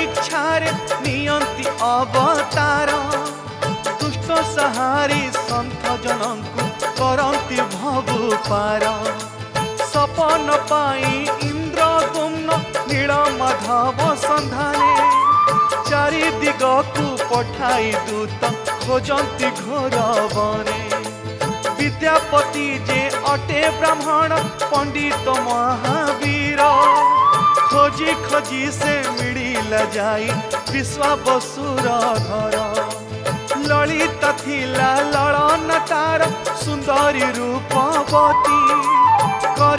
इच्छारे नियंती अवतार दुष्ट सहारी सन्थ जनंकु करंती भवु पार सपन पाई इंद्र गुम्न नील माधव संधाने चारि दिगकु पठाई दूत खोजंती घोर बने विद्यापति जे अटे ब्राह्मण पंडित महावीर खोजी खोजी से मिलिला जाई विश्वावसुर घर ललिता थिला ललन तार सुंदरी रूपवती